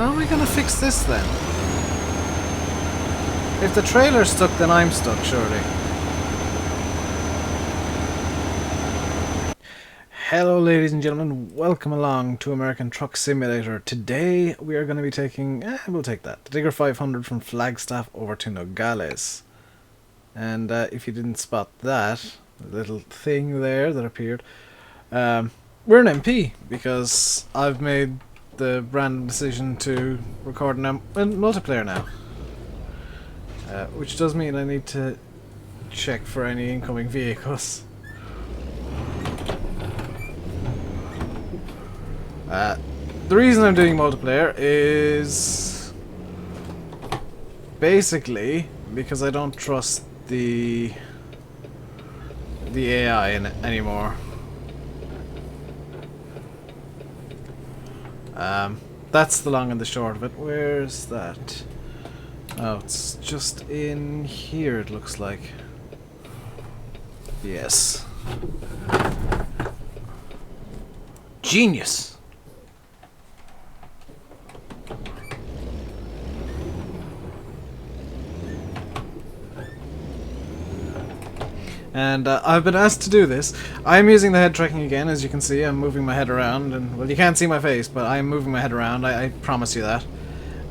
How are we gonna fix this then? If the trailer's stuck, then I'm stuck, surely. Hello ladies and gentlemen, welcome along to American Truck Simulator. Today we are going to be taking, we'll take that, the Digger 500 from Flagstaff over to Nogales. And if you didn't spot that, little thing there that appeared, we're an MP because I've made the random decision to record in multiplayer now. Which does mean I need to check for any incoming vehicles. The reason I'm doing multiplayer is basically because I don't trust the AI anymore. That's the long and the short of it. Where's that? Oh, it's just in here, it looks like. Yes. Genius! And I've been asked to do this. I'm using the head tracking again, as you can see. I'm moving my head around, and well, you can't see my face, but I'm moving my head around. I promise you that.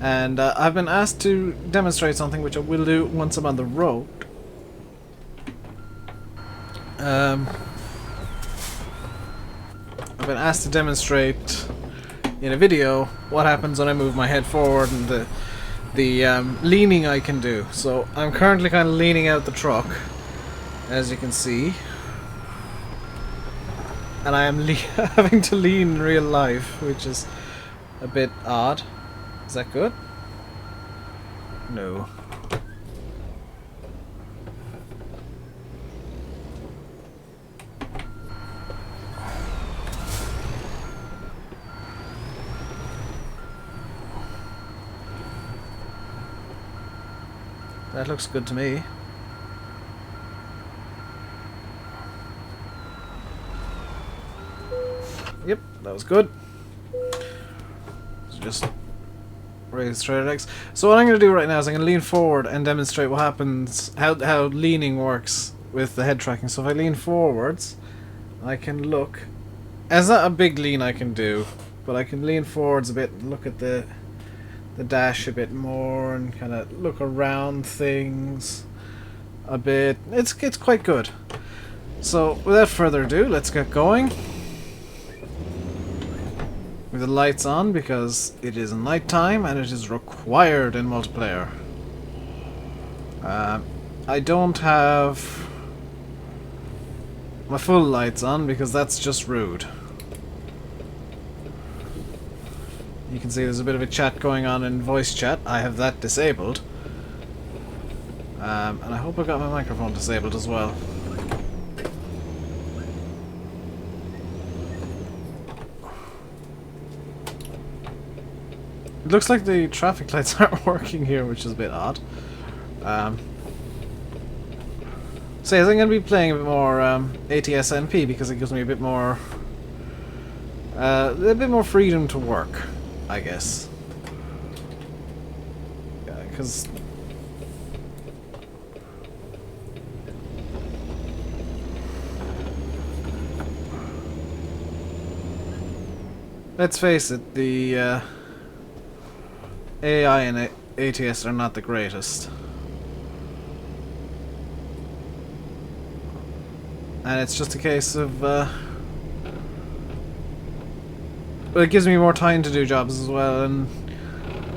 And I've been asked to demonstrate something which I will do once I'm on the road. I've been asked to demonstrate in a video what happens when I move my head forward and the leaning I can do. So I'm currently kind of leaning out the truck, as you can see, and I am having to lean in real life, which is a bit odd. Is that good? No. That looks good to me. Yep, that was good. So just raise the trailer legs. So what I'm going to do right now is I'm going to lean forward and demonstrate what happens, how leaning works with the head tracking. So if I lean forwards, I can look. It's not a big lean I can do, but I can lean forwards a bit and look at the dash a bit more and kind of look around things a bit. It's quite good. So without further ado, let's get going. With the lights on because it is night time and it is required in multiplayer. I don't have my full lights on because that's just rude. You can see there's a bit of a chat going on in voice chat. I have that disabled. And I hope I've got my microphone disabled as well. It looks like the traffic lights aren't working here, which is a bit odd. So I think I'm going to be playing a bit more ATS NP because it gives me a bit more freedom to work, I guess. Because let's face it, the AI and ATS are not the greatest. And it's just a case of, well, it gives me more time to do jobs as well, and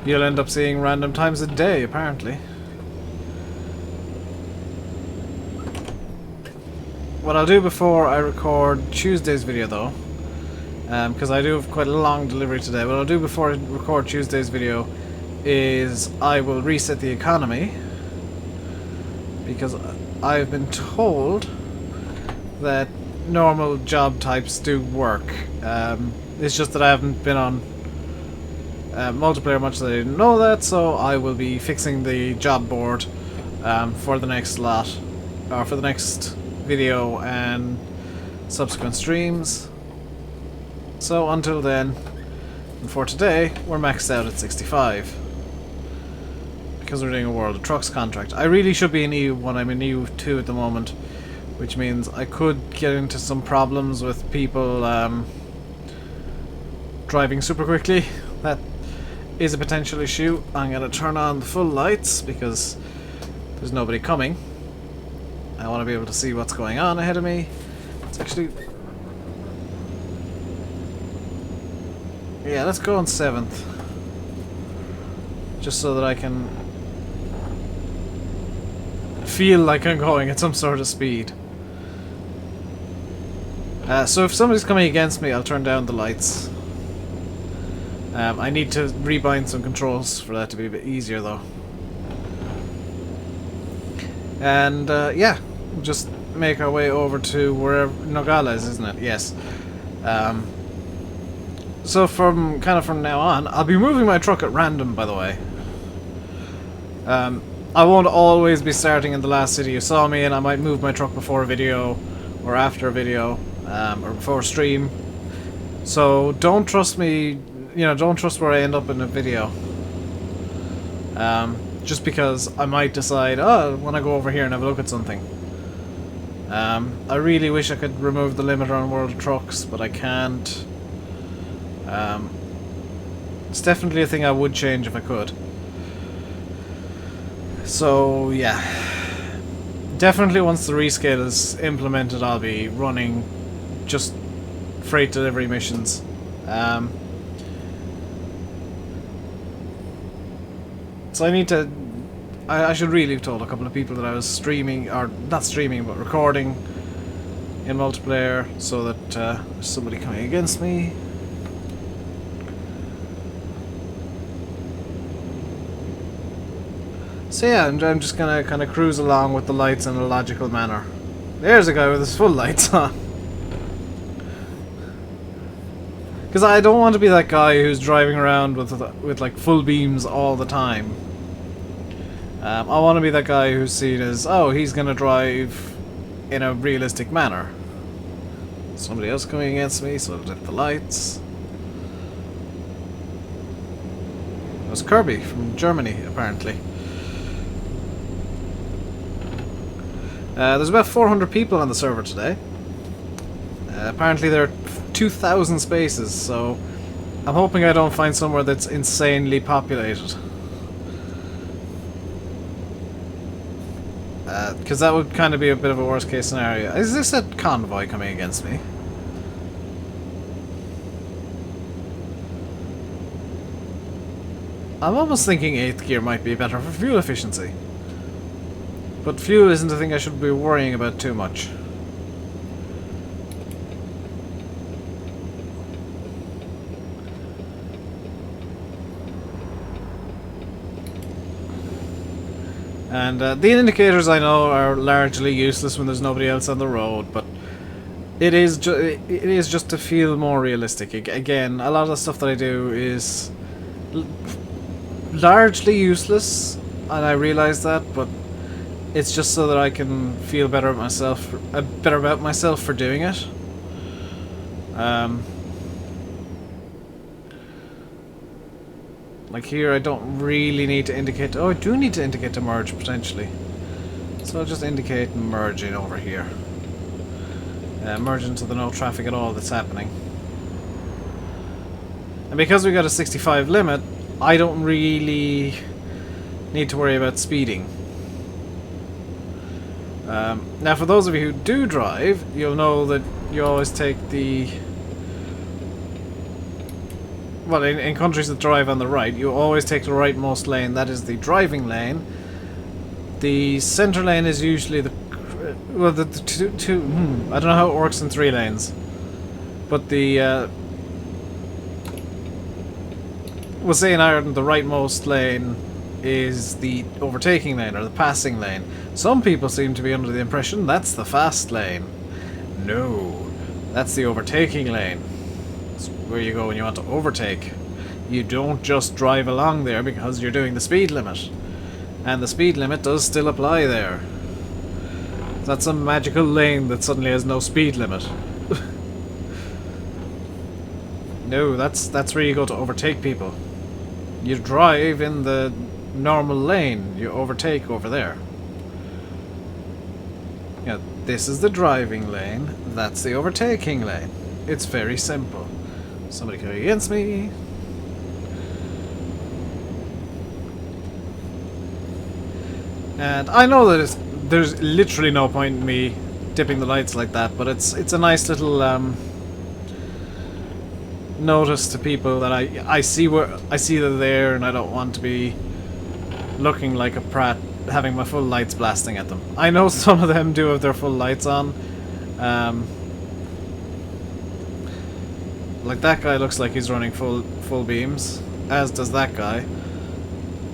you'll end up seeing random times a day, apparently. What I'll do before I record Tuesday's video, though, because I do have quite a long delivery today, what I'll do before I record Tuesday's video is I will reset the economy, because I've been told that normal job types do work. It's just that I haven't been on multiplayer much, that I didn't know that, so I will be fixing the job board for the next lot, or for the next video and subsequent streams. So until then, And for today, we're maxed out at 65. Because we're doing a World of Trucks contract. I really should be in EU1, I'm in EU2 at the moment. Which means I could get into some problems with people driving super quickly. That is a potential issue. I'm going to turn on the full lights because there's nobody coming. I want to be able to see what's going on ahead of me. It's actually... yeah, let's go on 7th. Just so that I can feel like I'm going at some sort of speed. So if somebody's coming against me, I'll turn down the lights. I need to rebind some controls for that to be a bit easier, though. And yeah, just make our way over to wherever Nogales, isn't it? Yes. So from now on, I'll be moving my truck at random, by the way. I won't always be starting in the last city you saw me in. I might move my truck before a video or after a video, or before a stream. So don't trust me. You know, don't trust where I end up in a video. Just because I might decide, oh, I want to go over here and have a look at something. I really wish I could remove the limiter on World of Trucks, but I can't. It's definitely a thing I would change if I could. So, yeah. Definitely once the rescale is implemented, I'll be running just freight delivery missions. So I need to... I should really have told a couple of people that I was streaming, or not streaming, but recording in multiplayer, so that there's somebody coming against me. So yeah, I'm just gonna kind of cruise along with the lights in a logical manner. There's a guy with his full lights on. Because I don't want to be that guy who's driving around with like full beams all the time. I want to be that guy who's seen as, oh, he's gonna drive in a realistic manner. Somebody else coming against me, so I'll dip the lights. It was Kirby from Germany, apparently. There's about 400 people on the server today. Apparently there are 2,000 spaces, so I'm hoping I don't find somewhere that's insanely populated. Because that would kind of be a bit of a worst case scenario. Is this a convoy coming against me? I'm almost thinking 8th gear might be better for fuel efficiency. But fuel isn't a thing I should be worrying about too much. And the indicators, I know, are largely useless when there's nobody else on the road, but it is just to feel more realistic. Again, a lot of the stuff that I do is largely useless, and I realise that, but it's just so that I can feel better about myself for doing it. Like here, I don't really need to indicate... oh, I do need to indicate to merge, potentially. So I'll just indicate merging over here. Merge into the no traffic at all that's happening. And because we got a 65 limit, I don't really need to worry about speeding. Now, for those of you who do drive, you'll know that you always take the... well, in countries that drive on the right, you always take the rightmost lane. That is the driving lane. The center lane is usually the... well, the two... I don't know how it works in 3 lanes. But the... we'll say in Ireland, the rightmost lane is the overtaking lane, or the passing lane. Some people seem to be under the impression that's the fast lane. No, that's the overtaking lane. It's where you go when you want to overtake. You don't just drive along there because you're doing the speed limit. And the speed limit does still apply there. That's a magical lane that suddenly has no speed limit. No, that's where you go to overtake people. You drive in the normal lane, you overtake over there. Yeah, this is the driving lane, that's the overtaking lane. It's very simple. Somebody coming against me. And I know that there's literally no point in me dipping the lights like that, but it's a nice little notice to people that I see they're there, and I don't want to be looking like a prat having my full lights blasting at them. I know some of them do have their full lights on. Like that guy looks like he's running full beams, as does that guy.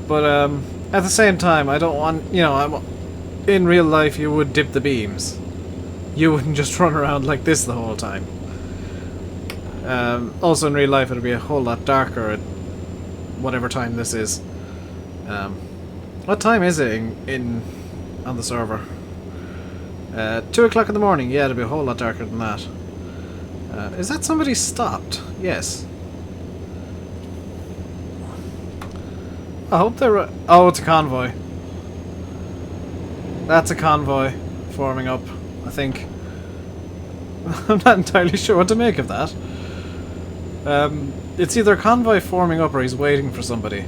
But at the same time, I don't want, you know, in real life you would dip the beams. You wouldn't just run around like this the whole time. Also in real life it'll be a whole lot darker at whatever time this is. What time is it on the server? 2 o'clock in the morning. Yeah, it'll be a whole lot darker than that. Is that somebody stopped? Yes. I hope they're... Oh, it's a convoy. That's a convoy forming up, I think. I'm not entirely sure what to make of that. It's either a convoy forming up or he's waiting for somebody.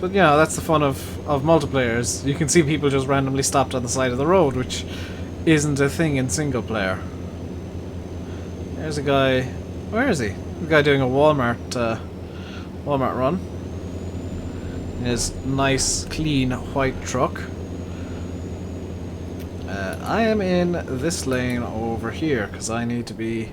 But, you know, that's the fun of multiplayers. You can see people just randomly stopped on the side of the road, which isn't a thing in single player. There's a guy... Where is he? The guy doing a Walmart run. In his nice, clean, white truck. I am in this lane over here, because I need to be...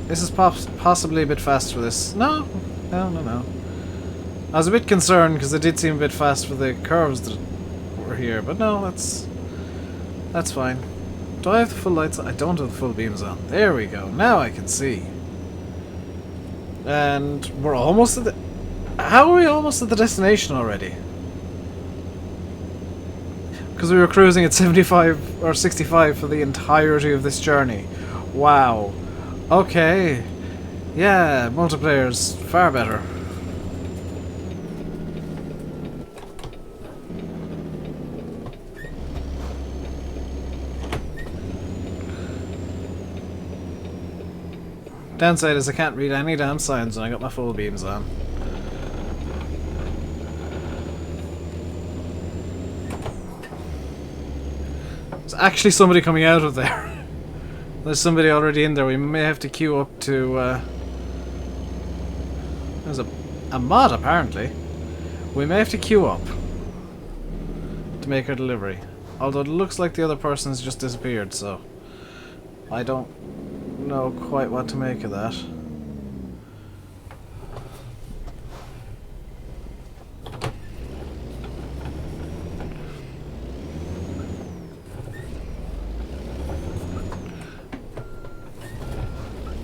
This is possibly a bit fast for this. No. I was a bit concerned, because it did seem a bit fast for the curves that were here, but no, that's fine. Do I have the full lights on? I don't have the full beams on. There we go. Now I can see. And we're almost at the... How are we almost at the destination already? Because we were cruising at 75 or 65 for the entirety of this journey. Wow. Okay. Yeah, multiplayer's far better. Downside is I can't read any damn signs and I got my full beams on. There's actually somebody coming out of there. There's somebody already in there. We may have to queue up to... There's a mod, apparently. We may have to queue up to make our delivery. Although it looks like the other person's just disappeared, so... I don't know quite what to make of that.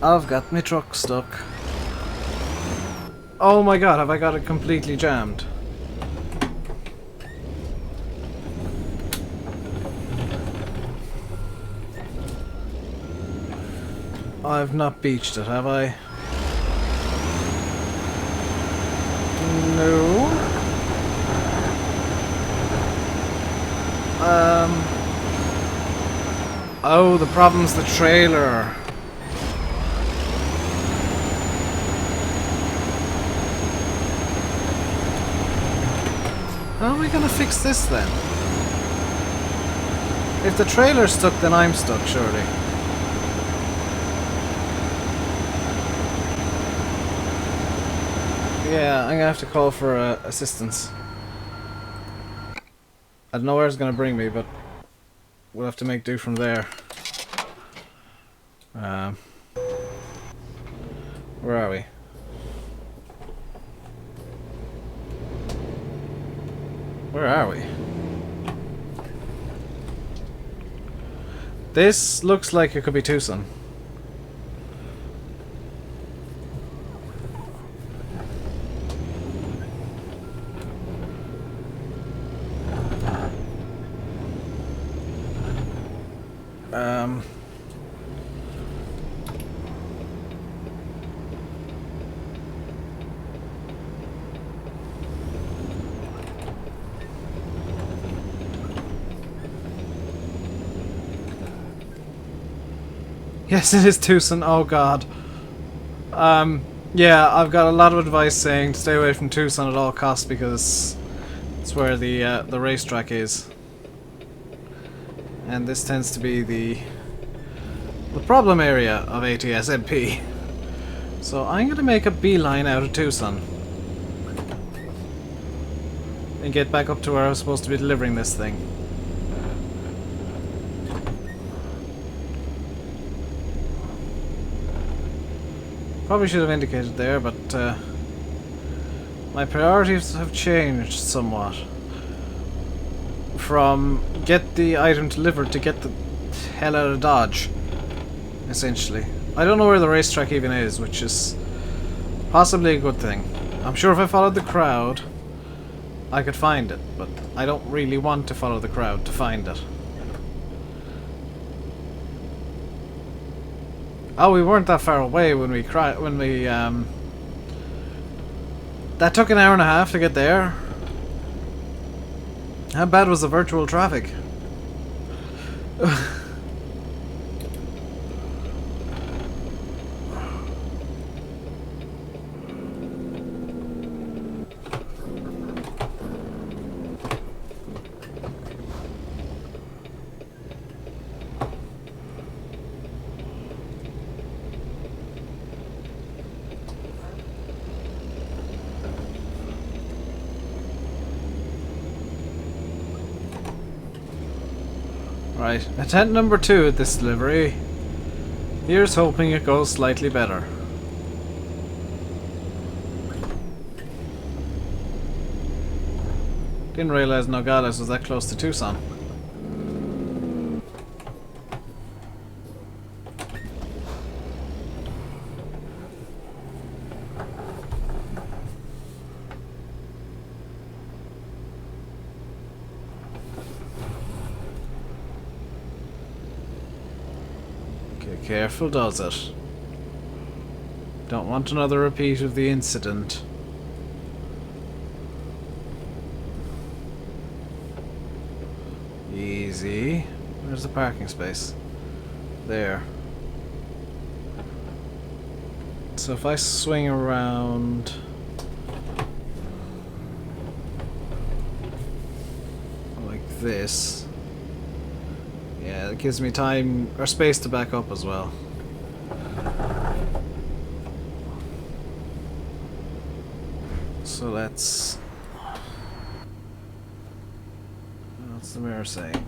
I've got my truck stuck. Oh my god, have I got it completely jammed? I've not beached it, have I? No. Oh, the problem's the trailer. How are we gonna fix this then? If the trailer's stuck, then I'm stuck, surely. Yeah, I'm gonna have to call for assistance. I don't know where it's gonna bring me, but we'll have to make do from there. Where are we? Where are we? This looks like it could be Tucson. Yes, it is Tucson. Oh god. Yeah, I've got a lot of advice saying to stay away from Tucson at all costs because it's where the racetrack is, and this tends to be the problem area of ATSMP. So I'm gonna make a beeline out of Tucson and get back up to where I was supposed to be delivering this thing. Probably should have indicated there, but my priorities have changed somewhat. From get the item delivered to get the hell out of Dodge, essentially. I don't know where the racetrack even is, which is possibly a good thing. I'm sure if I followed the crowd, I could find it, but I don't really want to follow the crowd to find it. Oh, we weren't that far away when we that took an hour and a half to get there. How bad was the virtual traffic? Right, attempt number 2 at this delivery. Here's hoping it goes slightly better. Didn't realize Nogales was that close to Tucson. Careful does it. Don't want another repeat of the incident. Easy. Where's the parking space? There. So if I swing around... like this... yeah, it gives me time or space to back up as well. So let's... what's the mirror saying?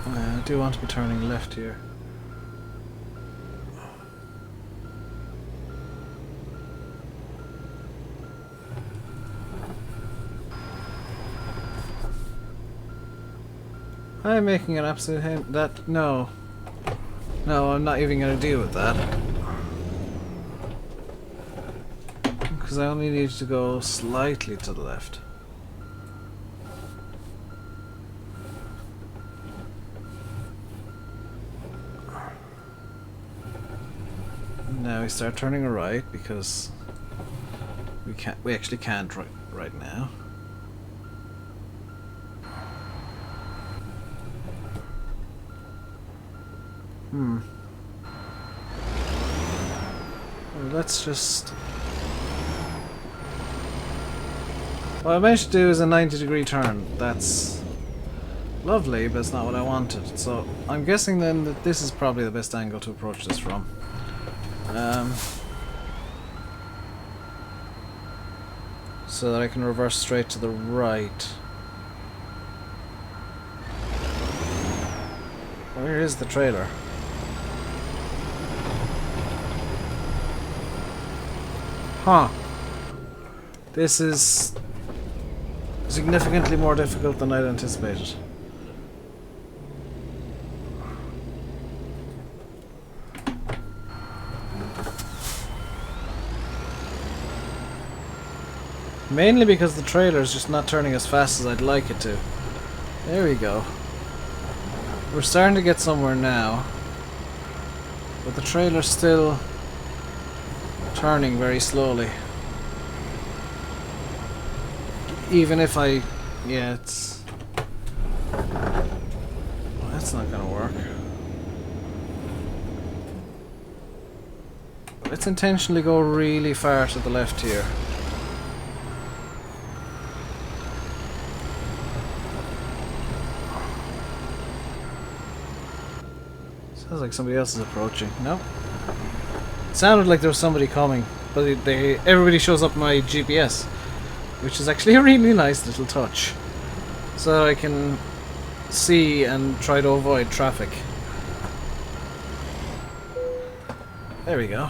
I do want to be turning left here. I'm making an absolute hint that no, I'm not even going to deal with that because I only need to go slightly to the left. Now we start turning right because we actually can't right now. Well, let's just... what I managed to do is a 90-degree turn. That's lovely, but it's not what I wanted. So I'm guessing then that this is probably the best angle to approach this from. So that I can reverse straight to the right. Where is the trailer? Huh. This is significantly more difficult than I'd anticipated. Mainly because the trailer is just not turning as fast as I'd like it to. There we go. We're starting to get somewhere now. But the trailer's still turning very slowly. Even if I... yeah, it's... that's not gonna work. Let's intentionally go really far to the left here. Sounds like somebody else is approaching. No? It sounded like there was somebody coming, but everybody shows up my GPS, which is actually a really nice little touch. So I can see and try to avoid traffic. There we go.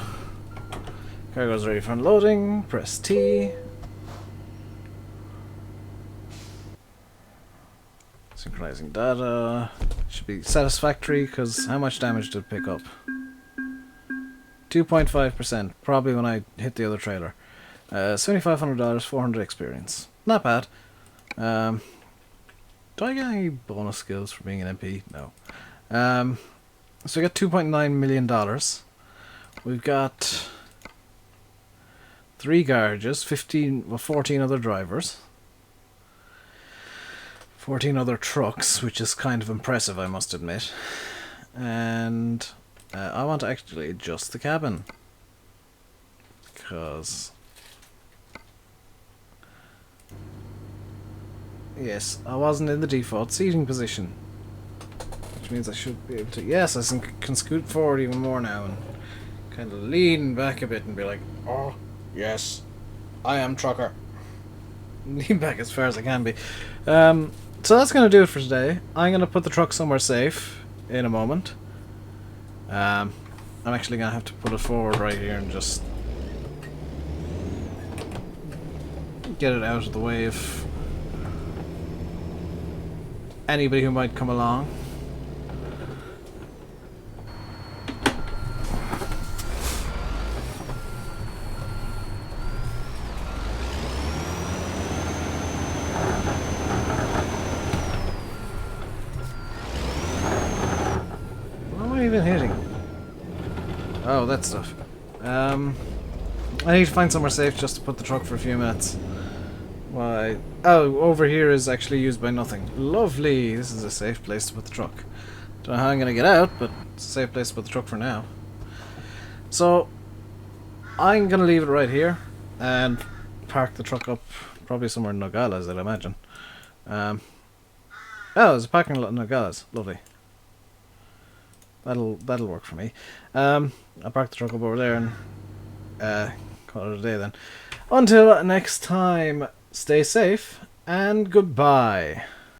Cargo's ready for unloading. Press T. Synchronizing data. Should be satisfactory, because how much damage did it pick up? 2.5%, probably when I hit the other trailer. $7,500, 400 experience. Not bad. Do I get any bonus skills for being an MP? No. So we got $2.9 million. We've got 3 garages, 14 other drivers, 14 other trucks, which is kind of impressive, I must admit. And I want to actually adjust the cabin, because yes, I wasn't in the default seating position, which means I should be able to. Yes, I can scoot forward even more now and kind of lean back a bit and be like, oh yes, I am trucker. Lean back as far as I can be. So that's going to do it for today. I'm going to put the truck somewhere safe in a moment. I'm actually going to have to put it forward right here and just get it out of the way of anybody who might come along. Even hitting? Oh, that stuff. I need to find somewhere safe just to put the truck for a few minutes. Why? Oh, over here is actually used by nothing. Lovely! This is a safe place to put the truck. Don't know how I'm gonna get out, but it's a safe place to put the truck for now. So, I'm gonna leave it right here and park the truck up probably somewhere in Nogales, I'd imagine. Oh, there's a parking lot in Nogales. Lovely. That'll work for me. I'll park the truck up over there and call it a day then. Until next time, stay safe and goodbye.